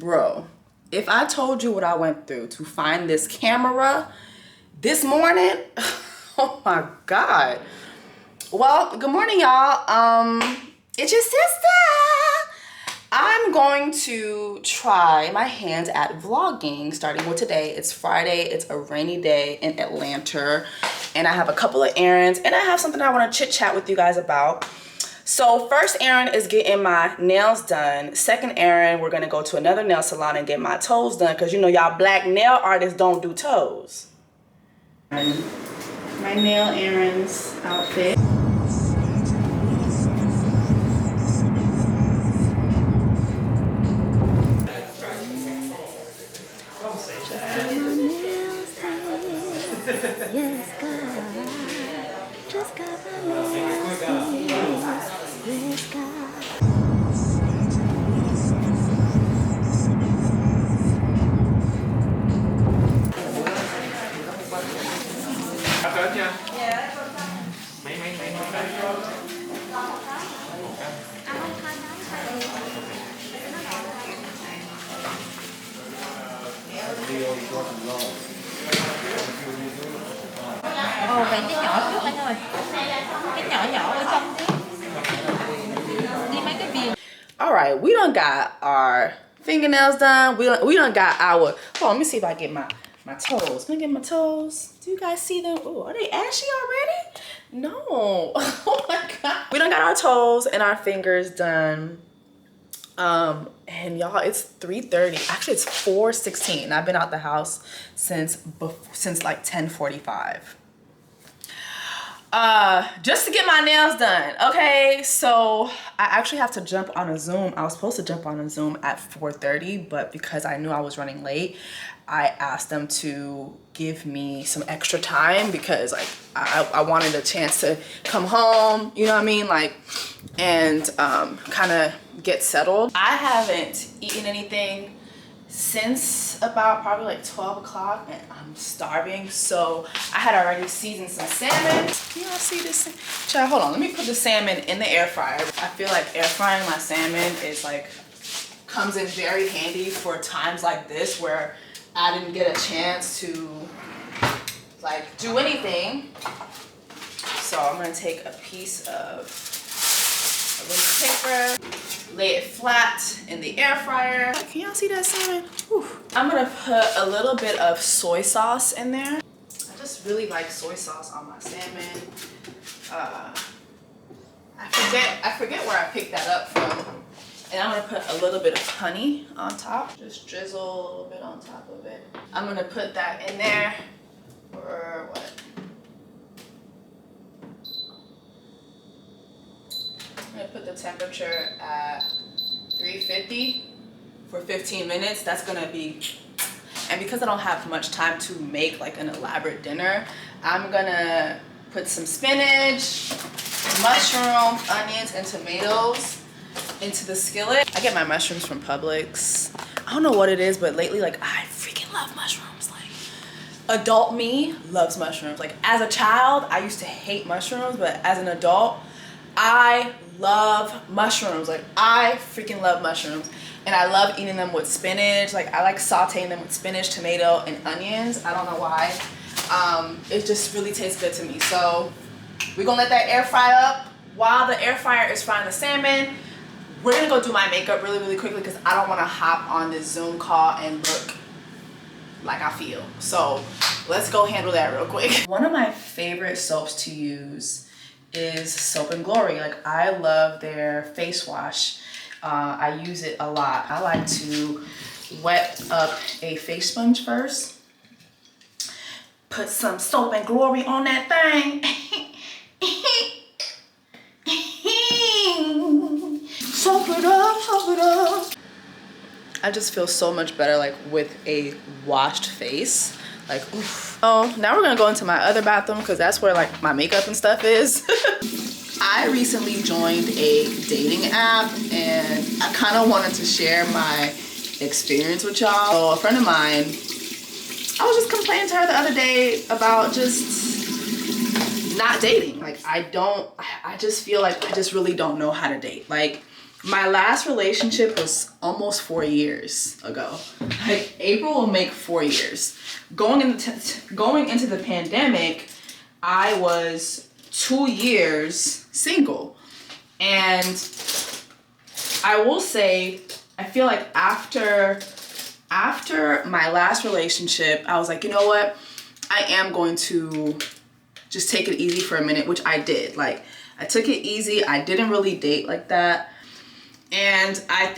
Bro, if I told you what I went through to find this camera this morning, oh my God. Well, good morning, y'all. It's your sister. I'm going to try my hand at vlogging starting with today. It's Friday. It's a rainy day in Atlanta, and I have a couple of errands, and I have something I want to chit chat with you guys about. So first errand is getting my nails done. Second errand, we're gonna go to another nail salon and get my toes done, because you know y'all black nail artists don't do toes. My nail errands outfit. Yes, God. Just got my nails done. Yes, God. Ồ, vậy cái nhỏ trước anh ơi. Cái nhỏ nhỏ ở trong chứ. Đi mấy cái viền. All right, we done got our fingernails done. We done got our, hold on, let me see if I get my toes. Can I get my toes? Do you guys see them? Oh, are they ashy already? No. Oh my God. We done got our toes and our fingers done. And y'all, it's 3:30. Actually, it's 4:16. I've been out the house since like 10:45. Just to get my nails done. Okay, so I actually have to jump on a Zoom. I was supposed to jump on a Zoom at 4:30, but because I knew I was running late, I asked them to give me some extra time because like I wanted a chance to come home, you know what I mean? Like, and kind of get settled. I haven't eaten anything since about probably like 12 o'clock, and I'm starving. So I had already seasoned some salmon. Can y'all see this? Child, hold on, let me put the salmon in the air fryer. I feel like air frying my salmon is like, comes in very handy for times like this where I didn't get a chance to like do anything. So I'm gonna take a piece of aluminum paper, lay it flat in the air fryer. Can y'all see that salmon? Whew. I'm gonna put a little bit of soy sauce in there. I just really like soy sauce on my salmon. I forget where I picked that up from. And I'm gonna put a little bit of honey on top. Just drizzle a little bit on top of it. I'm gonna put that in there for what? I'm gonna put the temperature at 350 for 15 minutes. That's gonna be, and because I don't have much time to make like an elaborate dinner, I'm gonna put some spinach, mushrooms, onions, and tomatoes into the skillet. I get my mushrooms from Publix. I don't know what it is, but lately, like, I freaking love mushrooms. Like, adult me loves mushrooms. Like, as a child, I used to hate mushrooms, but as an adult, I love mushrooms. Like, I freaking love mushrooms. And I love eating them with spinach. Like, I like sauteing them with spinach, tomato, and onions. I don't know why. It just really tastes good to me. So, we're gonna let that air fry up. While the air fryer is frying the salmon, we're gonna go do my makeup really, really quickly because I don't wanna hop on this Zoom call and look like I feel. So let's go handle that real quick. One of my favorite soaps to use is Soap and Glory. Like, I love their face wash. I use it a lot. I like to wet up a face sponge first, put some Soap and Glory on that thing. Soak it up, soak it up. I just feel so much better like with a washed face. Like, oof. Oh, now we're gonna go into my other bathroom because that's where like my makeup and stuff is. I recently joined a dating app and I kind of wanted to share my experience with y'all. So a friend of mine, I was just complaining to her the other day about just not dating. Like, I just feel like I just really don't know how to date. Like, My last relationship was almost 4 years ago. Like April will make 4 years. Going into the pandemic, I was 2 years single. And I will say, I feel like after my last relationship, I was like, you know what? I am going to just take it easy for a minute, which I did. Like, I took it easy. I didn't really date like that. And I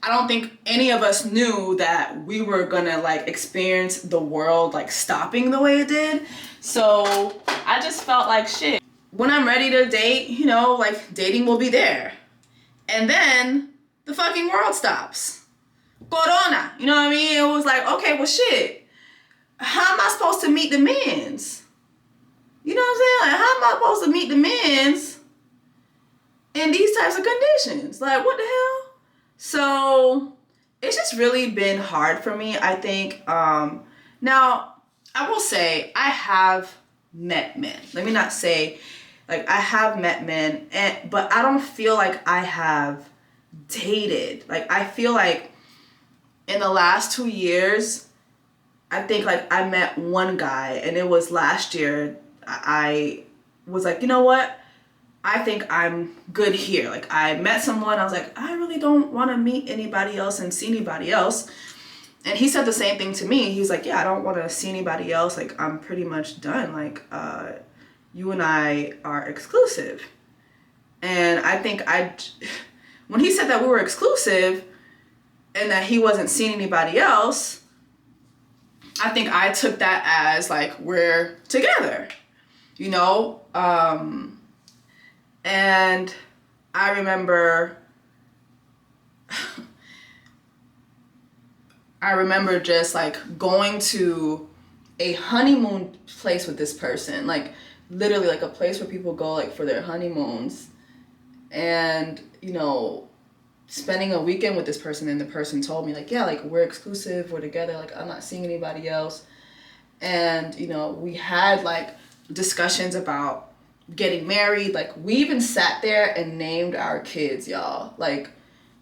don't think any of us knew that we were gonna like experience the world like stopping the way it did. So I just felt like shit. When I'm ready to date, you know, like dating will be there. And then the fucking world stops. Corona, you know what I mean? It was like, okay, well shit. How am I supposed to meet the mens? You know what I'm saying? Like, how am I supposed to meet the mens in these types of conditions? Like, what the hell? So it's just really been hard for me, I think. Now, I will say I have met men. Let me not say, like, I have met men, but I don't feel like I have dated. Like, I feel like in the last 2 years, I think, like, I met one guy, and it was last year. I was like, you know what? I think I'm good here. Like, I met someone, I was like, I really don't want to meet anybody else and see anybody else. And he said the same thing to me. He's like, yeah, I don't want to see anybody else. Like, I'm pretty much done. Like, you and I are exclusive. And I think when he said that we were exclusive and that he wasn't seeing anybody else, I think I took that as like, we're together, you know? And I remember just like going to a honeymoon place with this person, like literally like a place where people go like for their honeymoons, and you know, spending a weekend with this person, and the person told me like, yeah, like we're exclusive, we're together, like I'm not seeing anybody else. And you know, we had like discussions about getting married. Like, we even sat there and named our kids, y'all. Like,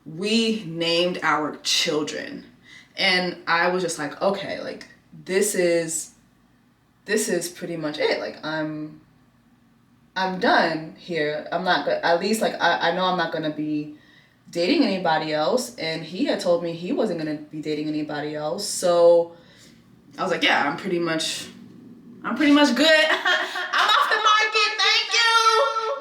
we named our children. And I was just like, okay, like this is pretty much it. Like, I'm done here. I'm not gonna, at least like I know I'm not gonna be dating anybody else, and he had told me he wasn't gonna be dating anybody else. So I was like, yeah, I'm pretty much good. I'm off the market.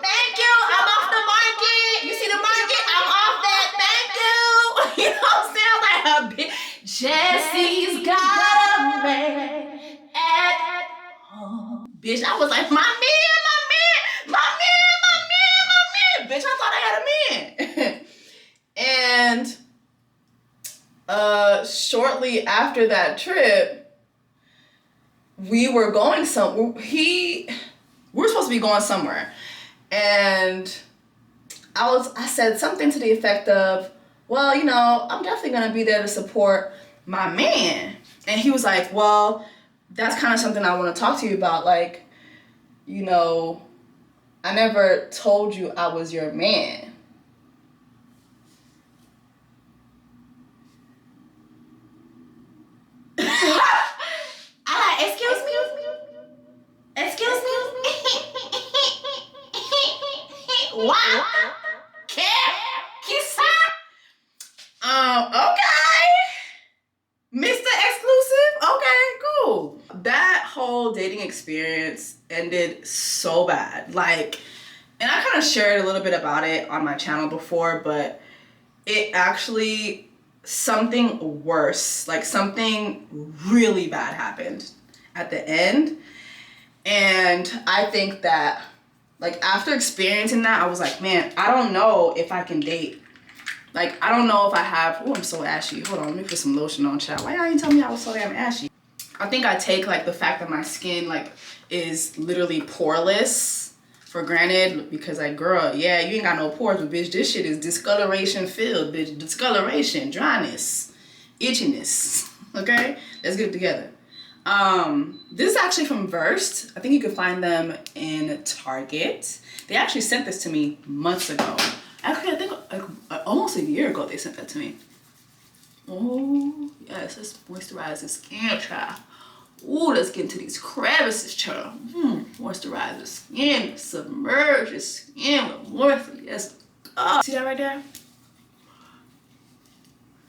Thank you. I'm off the market. You see the market? I'm off that. Thank you. You know what I'm saying? Like a bitch. Jessie's got a man at home. Bitch, I was like, my man. Bitch, I thought I had a man. And shortly after that trip, we were going we were supposed to be going somewhere. And I said something to the effect of, well, you know, I'm definitely gonna be there to support my man. And he was like, well, that's kind of something I want to talk to you about. Like, you know, I never told you I was your man. Excuse me? Wow. Okay. Mr. Exclusive? Okay, cool. That whole dating experience ended so bad. Like, and I kind of shared a little bit about it on my channel before, but it actually, something worse, like something really bad happened at the end. And I think that, like, after experiencing that, I was like, man, I don't know if I can date. Like, I don't know if I have, oh, I'm so ashy. Hold on, let me put some lotion on, child. Why y'all didn't tell me I was so damn ashy? I think I take, like, the fact that my skin, like, is literally poreless for granted, because, like, girl, yeah, you ain't got no pores, but, bitch, this shit is discoloration filled, bitch. Discoloration, dryness, itchiness, okay? Let's get it together. This is actually from Versed. I think you can find them in Target. They actually sent this to me months ago. Actually, I think like almost a year ago they sent that to me. Oh yes, let's moisturize the skin, child. Ooh, let's get into these crevices, child. Moisturize the skin, submerge the skin with moisture. Yes. See that right there?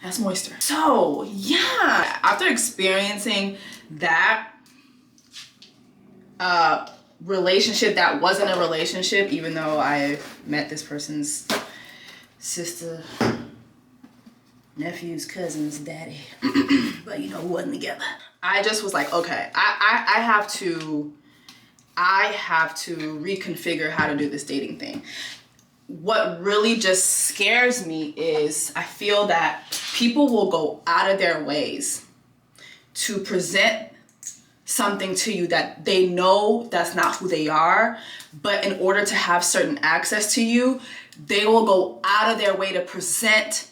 That's moisture. So yeah, after experiencing that relationship that wasn't a relationship, even though I met this person's sister, nephew's cousin's daddy, but you know, we wasn't together. I just was like, okay, I have to reconfigure how to do this dating thing. What really just scares me is I feel that people will go out of their ways to present something to you that they know that's not who they are, but in order to have certain access to you, they will go out of their way to present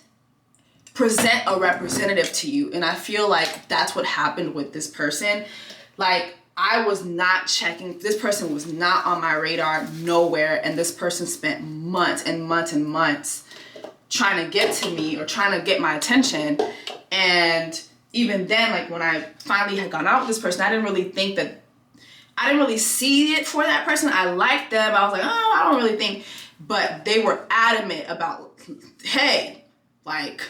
a representative to you. And I feel like that's what happened with this person. Like, I was not checking, this person was not on my radar nowhere, and this person spent months and months and months trying to get to me or trying to get my attention. And even then, like when I finally had gone out with this person, I didn't really see it for that person. I liked them. I was like, oh, I don't really think, but they were adamant about, hey, like,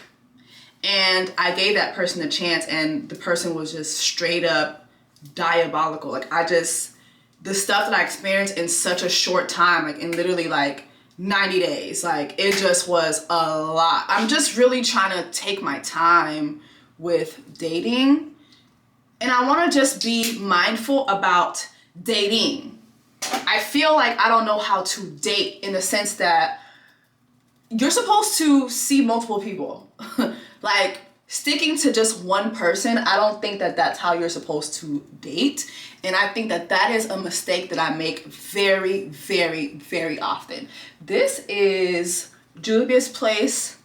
and I gave that person a chance, and the person was just straight up diabolical. Like, the stuff that I experienced in such a short time, like in literally like 90 days, like it just was a lot. I'm just really trying to take my time with dating, and I want to just be mindful about dating. I feel like I don't know how to date in the sense that you're supposed to see multiple people. Like, sticking to just one person, I don't think that that's how you're supposed to date. And I think that that is a mistake that I make very, very, very often. This is Julia's Place.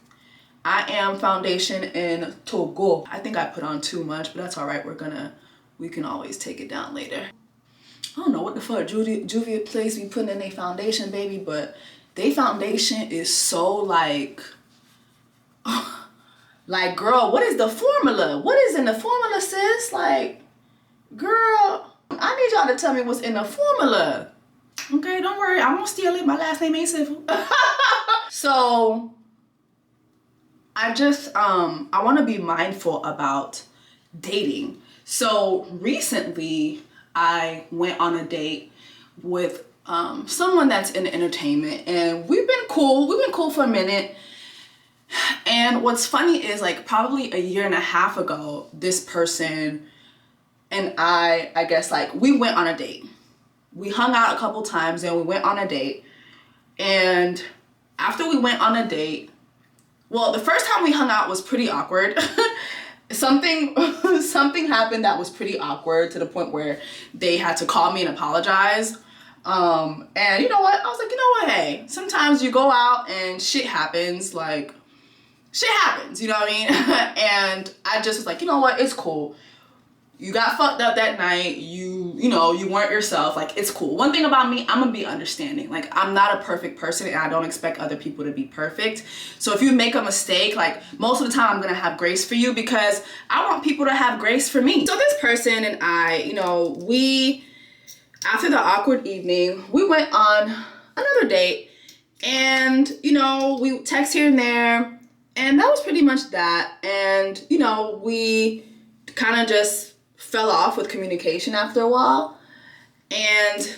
I Am foundation in Togo. I think I put on too much, but that's all right. We can always take it down later. I don't know what the fuck Julia Place be putting in their foundation, baby, but their foundation is so like, like, girl, what is the formula? What is in the formula, sis? Like, girl, I need y'all to tell me what's in the formula. Okay, don't worry, I'm gonna steal it. My last name ain't Civil. So, I just, I wanna be mindful about dating. So, recently, I went on a date with someone that's in entertainment, and we've been cool. We've been cool for a minute. And what's funny is, like, probably a year and a half ago, this person and I guess, like, we went on a date. We hung out a couple times and we went on a date. And after we went on a date, well, the first time we hung out was pretty awkward. Something happened that was pretty awkward to the point where they had to call me and apologize. And you know what? I was like, you know what? Hey, sometimes you go out and shit happens. Like, shit happens, you know what I mean? And I just was like, you know what? It's cool. You got fucked up that night. You know, you weren't yourself. Like, it's cool. One thing about me, I'm gonna be understanding. Like, I'm not a perfect person, and I don't expect other people to be perfect. So if you make a mistake, like, most of the time I'm gonna have grace for you because I want people to have grace for me. So this person and I, you know, after the awkward evening, we went on another date, and, you know, we text here and there, and that was pretty much that. And, you know, we kind of just fell off with communication after a while. And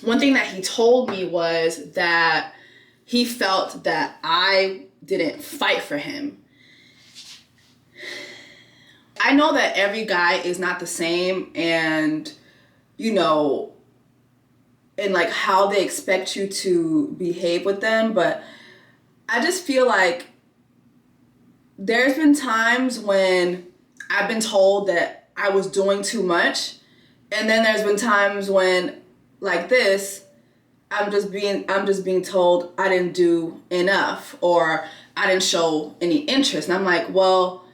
one thing that he told me was that he felt that I didn't fight for him. I know that every guy is not the same, and, you know, and like how they expect you to behave with them, but I just feel like there's been times when I've been told that I was doing too much, and then there's been times when, like this, I'm just being told I didn't do enough, or I didn't show any interest. And I'm like, well,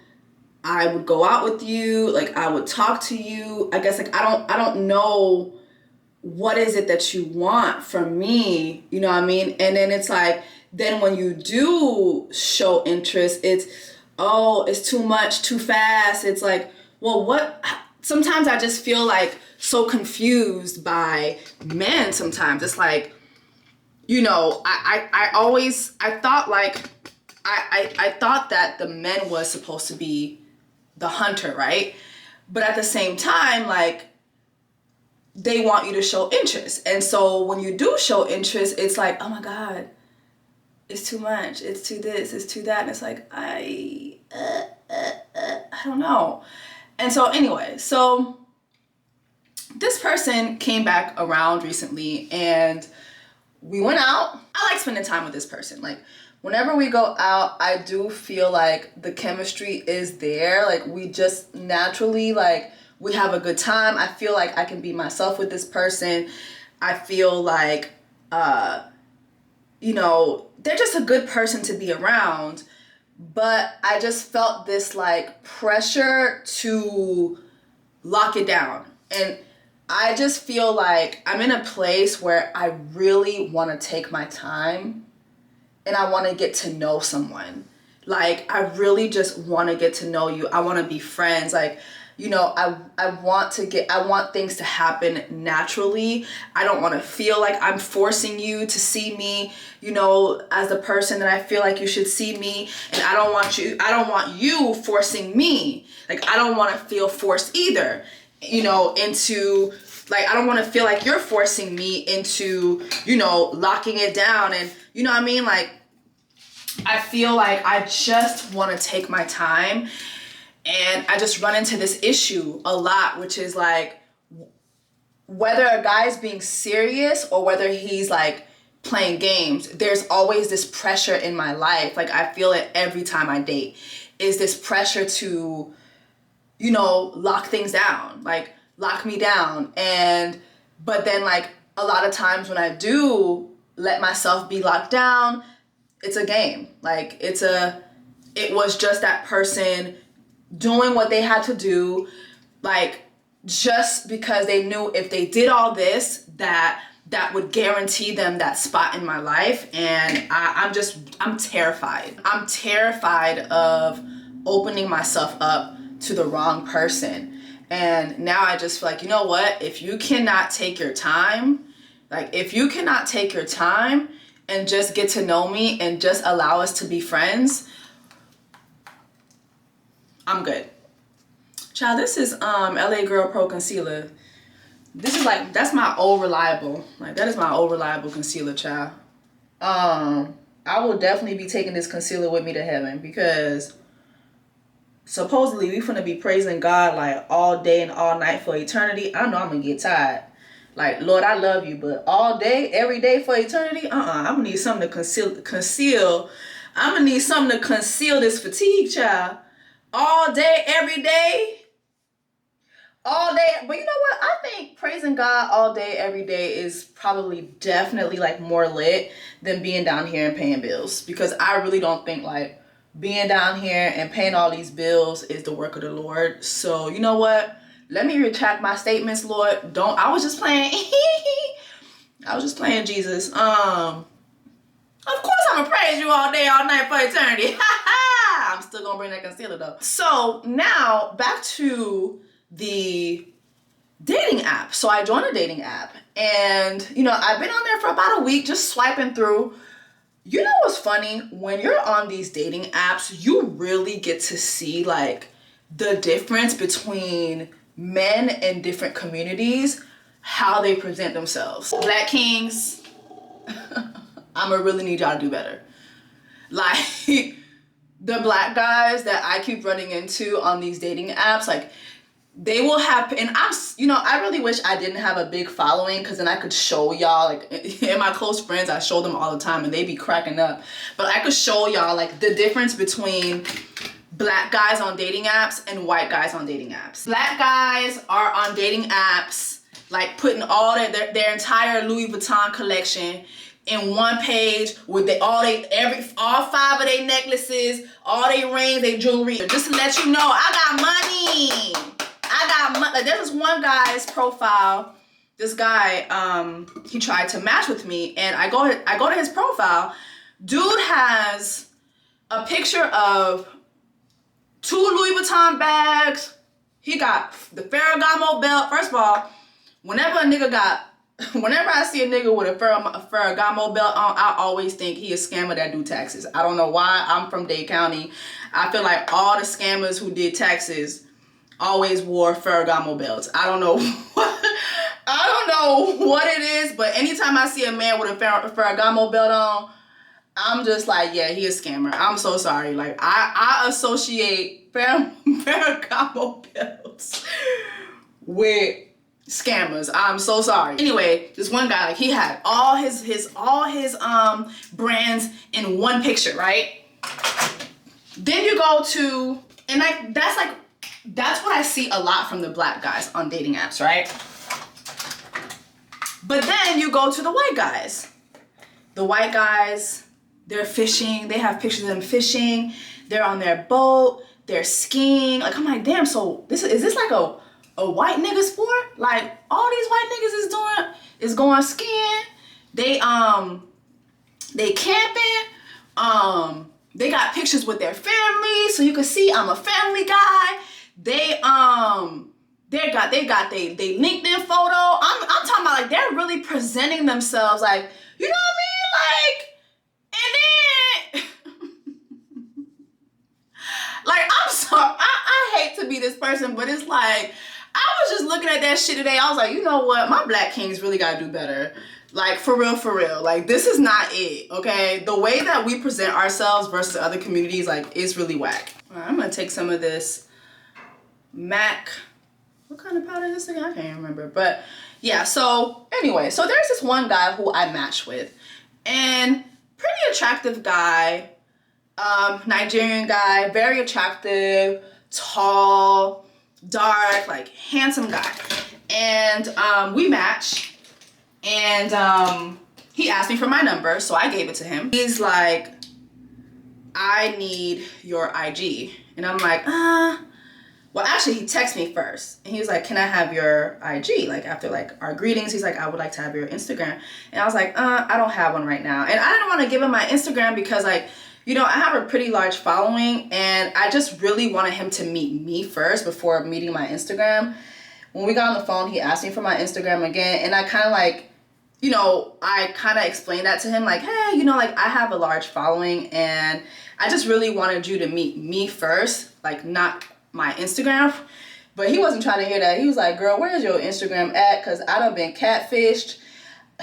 I would go out with you, like I would talk to you. I guess, like, I don't know what is it that you want from me, you know what I mean? And then it's like, then when you do show interest, it's too much, too fast. It's like, well, what? Sometimes I just feel like so confused by men sometimes. It's like, you know, I thought that the men was supposed to be the hunter, right? But at the same time, like, they want you to show interest. And so when you do show interest, it's like, oh my God, it's too much. It's too this, it's too that. And it's like, I don't know. And so anyway, so this person came back around recently and we went out. I like spending time with this person. Like, whenever we go out, I do feel like the chemistry is there. Like, we just naturally, like, we have a good time. I feel like I can be myself with this person. I feel like, you know, they're just a good person to be around. But I just felt this, like, pressure to lock it down. And I just feel like I'm in a place where I really want to take my time and I want to get to know someone. Like, I really just want to get to know you. I want to be friends. Like, you know, I want things to happen naturally. I don't want to feel like I'm forcing you to see me, you know, as the person that I feel like you should see me. And I don't want you forcing me. Like, I don't want to feel forced either, you know, into, like, I don't want to feel like you're forcing me into, you know, locking it down. And, you know what I mean? Like, I feel like I just want to take my time. And I just run into this issue a lot, which is like, whether a guy's being serious or whether he's like playing games, there's always this pressure in my life. Like, I feel it every time I date, is this pressure to, you know, lock things down, like lock me down. But then, like, a lot of times when I do let myself be locked down, it's a game. Like, it was just that person doing what they had to do, like, just because they knew if they did all this, that would guarantee them that spot in my life. And I'm terrified. I'm terrified of opening myself up to the wrong person. And now I just feel like, you know what? If you cannot take your time, and just get to know me and just allow us to be friends, I'm good. Child, this is LA Girl Pro Concealer. This is like, that's my old reliable. Like, that is my old reliable concealer, child. I will definitely be taking this concealer with me to heaven, because supposedly we finna be praising God like all day and all night for eternity. I know I'm gonna get tired. Like, Lord, I love you, but all day, every day for eternity? I'm gonna need something to conceal. I'm gonna need something to conceal this fatigue, child. All day, every day, all day. But you know what? I think praising God all day, every day is probably definitely like more lit than being down here and paying bills. Because I really don't think like being down here and paying all these bills is the work of the Lord. So you know what? Let me retract my statements, Lord. I was just playing. I was just playing, Jesus. Of course I'm gonna praise you all day, all night for eternity. I'm still gonna bring that concealer though. So now back to the dating app. So I joined a dating app, and you know, I've been on there for about a week just swiping through. You know what's funny? When you're on these dating apps, you really get to see like the difference between men in different communities, how they present themselves. Black kings, I'ma really need y'all to do better. Like, the black guys that I keep running into on these dating apps, like, they will have, and I really wish I didn't have a big following, because then I could show y'all, like, in my close friends, I show them all the time and they be cracking up. But I could show y'all like the difference between black guys on dating apps and white guys on dating apps. Black guys are on dating apps, like putting all their entire Louis Vuitton collection in one page with all 5 of their necklaces, all their rings, their jewelry. Just to let you know, I got money. Like, there's this one guy's profile. This guy, he tried to match with me, and I go to his profile, Dude has a picture of 2 Louis Vuitton bags. He got the Ferragamo belt. First of all, whenever I see a nigga with a Ferragamo belt on, I always think he a scammer that do taxes. I don't know why. I'm from Dade County. I feel like all the scammers who did taxes always wore Ferragamo belts. I don't know what it is, but anytime I see a man with a Ferragamo belt on, I'm just like, yeah, he a scammer. I'm so sorry. Like, I associate Ferragamo belts with scammers. I'm so sorry. Anyway, this one guy, like, he had all his brands in one picture, right? Then you go to, and like that's what I see a lot from the black guys on dating apps, right? But then you go to the white guys. The white guys, they're fishing. They have pictures of them fishing. They're on their boat. They're skiing. Like, I'm like, damn, so is this like a white nigga sport? Like, all these white niggas is going skiing. They camping. They got pictures with their family, so you can see I'm a family guy. They got they LinkedIn photo. I'm talking about, like, they're really presenting themselves, like, you know what I mean? Like, and then like, I'm sorry, I hate to be this person, but it's like, I was just looking at that shit today. I was like, you know what? My black kings really gotta do better. Like, for real. Like, this is not it, okay? The way that we present ourselves versus other communities, like, it's really whack. All right, I'm gonna take some of this MAC. What kind of powder is this again? I can't remember. But yeah, so anyway, so there's this one guy who I matched with. And pretty attractive guy. Nigerian guy. Very attractive. Tall. Dark. Like, handsome guy. And we matched. And he asked me for my number, so I gave it to him. He's like, I need your IG. And I'm like, well, actually, he texted me first. And he was like, can I have your IG? Like, after, like, our greetings, he's like, I would like to have your Instagram. And I was like, I don't have one right now. And I didn't want to give him my Instagram because, like, you know, I have a pretty large following. And I just really wanted him to meet me first before meeting my Instagram. When we got on the phone, he asked me for my Instagram again. And I kind of, like, you know, I kind of explained that to him, like, hey, you know, like, I have a large following and I just really wanted you to meet me first, like, not my Instagram. But he wasn't trying to hear that. He was like, girl, where's your Instagram at? Because I done been catfished.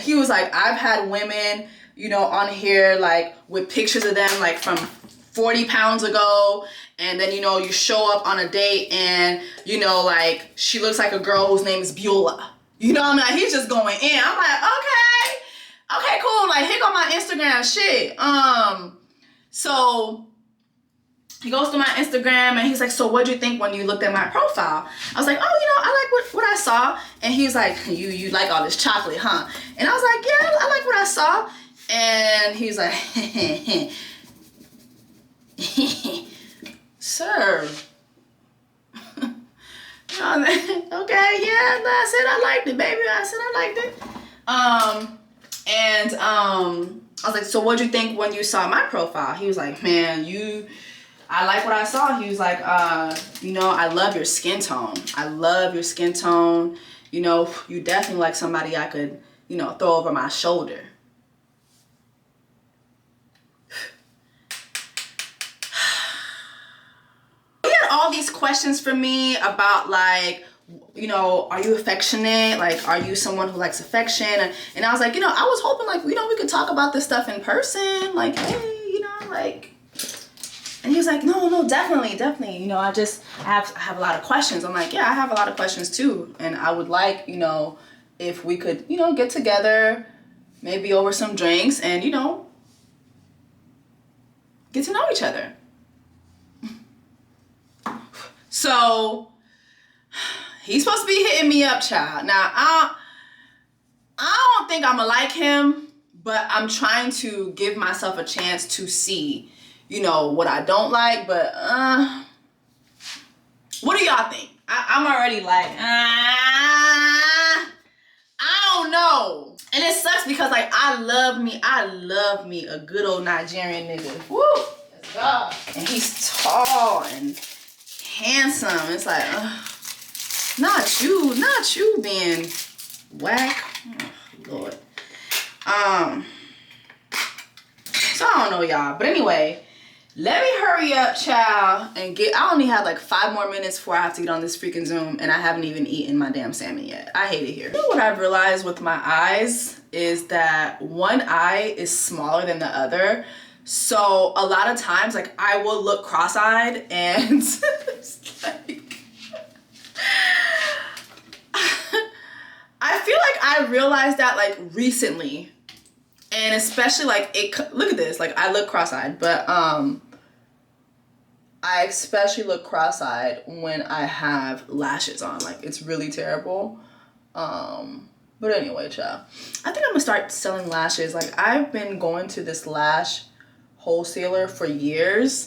He was like, I've had women, you know, on here, like, with pictures of them, like, from 40 pounds ago. And then, you know, you show up on a date and, you know, like, she looks like a girl whose name is Beulah. You know what I mean? Like, he's just going in. I'm like, okay, cool. Like, here go my Instagram shit. So he goes to my Instagram and he's like, so what'd you think when you looked at my profile? I was like, oh, you know, I like what I saw. And he was like, you like all this chocolate, huh? And I was like, yeah, I like what I saw. And he was like, sir. Okay, yeah, I said I liked it, baby. I said I liked it. I was like, so what'd you think when you saw my profile? He was like, man, I like what I saw. He was like, you know, I love your skin tone. I love your skin tone. You know, you definitely like somebody I could, you know, throw over my shoulder. He had all these questions for me about, like, you know, are you affectionate? Like, are you someone who likes affection? And I was like, you know, I was hoping, like, you know, we could talk about this stuff in person. Like, hey, you know, like. And he was like, no, definitely. You know, I have a lot of questions. I'm like, yeah, I have a lot of questions too. And I would like, you know, if we could, you know, get together, maybe over some drinks and, you know, get to know each other. So he's supposed to be hitting me up, child. Now, I don't think I'm gonna like him, but I'm trying to give myself a chance to see, you know, what I don't like. But what do y'all think? I'm already like, I don't know. And it sucks because like I love me a good old Nigerian nigga. Woo! Let's go. And he's tall and handsome. It's like, not you being whack. Oh, Lord. So I don't know, y'all. But anyway, let me hurry up, child, and get. I only have like 5 more minutes before I have to get on this freaking Zoom, and I haven't even eaten my damn salmon yet. I hate it here. You know what I've realized with my eyes is that one eye is smaller than the other. So a lot of times, like I will look cross-eyed and it's like, I feel like I realized that like recently. And especially like look at this, like I look cross-eyed, but I especially look cross-eyed when I have lashes on. Like it's really terrible. But anyway, child, I think I'm gonna start selling lashes. Like I've been going to this lash wholesaler for years,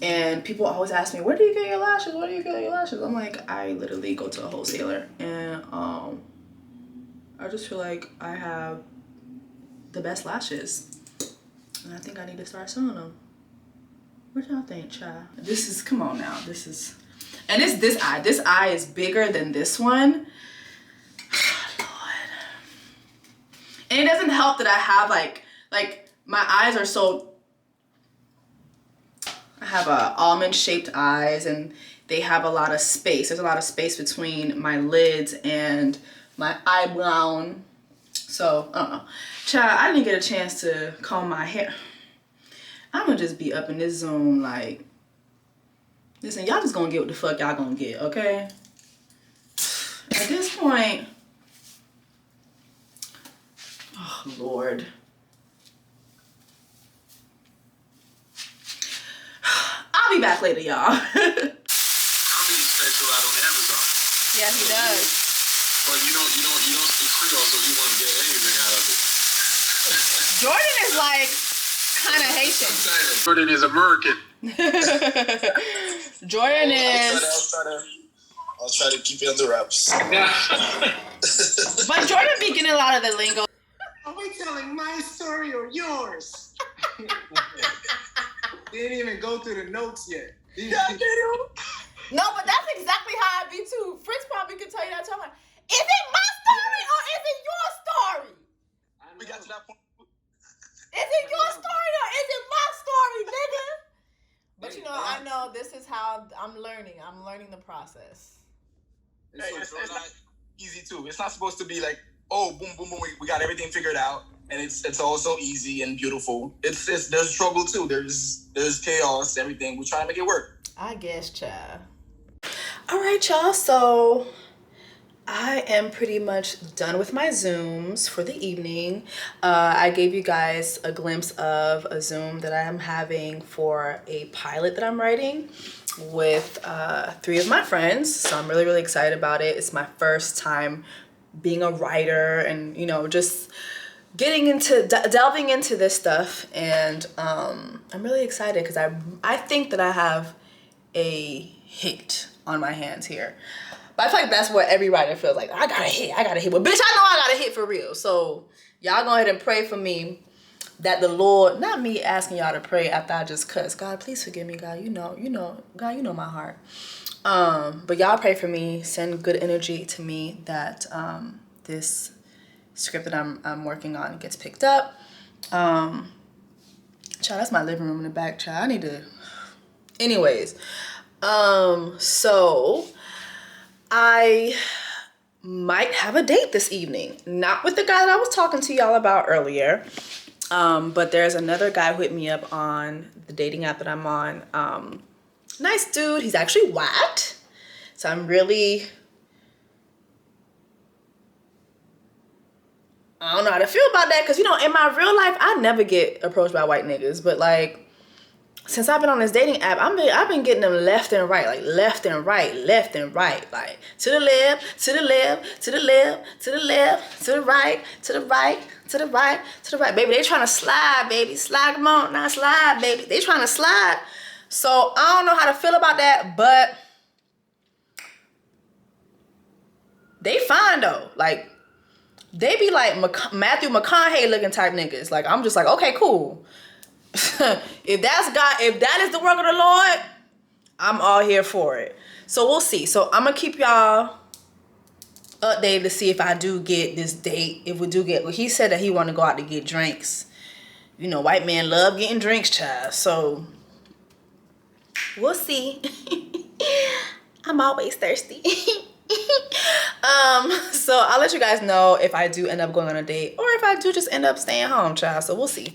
and people always ask me, where do you get your lashes? Where do you get your lashes? I'm like, I literally go to a wholesaler, and I just feel like I have the best lashes, and I think I need to start selling them. What y'all think, child? This is, come on now, this is, and it's this eye. This eye is bigger than this one. Lord. And it doesn't help that I have like my eyes are so, I have almond shaped eyes, and they have a lot of space. There's a lot of space between my lids and my eyebrow. So, I don't know. Child, I didn't get a chance to comb my hair. I'm gonna just be up in this Zoom like, listen, y'all just gonna get what the fuck y'all gonna get, okay? At this point, oh, Lord. I'll be back later, y'all. Comedy special out on Amazon. Yeah, he does. But you don't speak Creole, so you won't get anything out of it. Jordan is like kind of Haitian. Jordan is American. Jordan is. I'll try to keep it under wraps. But Jordan be getting a lot of the lingo. Are we telling my story or yours? Didn't even go through the notes yet. No, but that's exactly how I be too. Fritz probably could tell you that. Like, is it my story or is it your story? We got to that point. Is it your story or is it my story, nigga? But you know, I know this is how I'm learning. I'm learning the process. It's not easy too. It's not supposed to be like, oh, boom, boom, boom. We got everything figured out, and it's all so easy and beautiful. It's there's struggle too. There's chaos. Everything. We try to make it work. I guess, child. All right, y'all. So I am pretty much done with my Zooms for the evening. I gave you guys a glimpse of a Zoom that I am having for a pilot that I'm writing with 3 of my friends. So I'm really, really excited about it. It's my first time being a writer and, you know, just getting into, delving into this stuff. And I'm really excited because I think that I have a hit on my hands here. But I feel like that's what every writer feels like. I got a hit. Well, bitch, I know I got a hit for real. So y'all go ahead and pray for me that the Lord, not me asking y'all to pray after I just cuss. God, please forgive me, God. You know, God, you know my heart. But y'all pray for me. Send good energy to me that this script that I'm working on gets picked up. Child, that's my living room in the back, child. I need to. Anyways, so I might have a date this evening. Not with the guy that I was talking to y'all about earlier. But there's another guy who hit me up on the dating app that I'm on. Nice dude. He's actually white. So I'm really, I don't know how to feel about that. Because, you know, in my real life, I never get approached by white niggas. But, like, since I've been on this dating app, I've been getting them left and right, like left and right, like to the left, to the left, to the left, to the left, to the right, to the right, to the right, to the right. Baby, they trying to slide, baby. Slide, come on, now slide, baby. They trying to slide. So I don't know how to feel about that, but they fine though. Like, they be like Matthew McConaughey looking type niggas. Like, I'm just like, okay, cool. If that is the work of the Lord, I'm all here for it. So we'll see. So I'm gonna keep y'all updated to see if I do get this date. If we do get, well, he said that he want to go out to get drinks. You know, white men love getting drinks, child. So we'll see. I'm always thirsty. So I'll let you guys know if I do end up going on a date or if I do just end up staying home, child. So we'll see.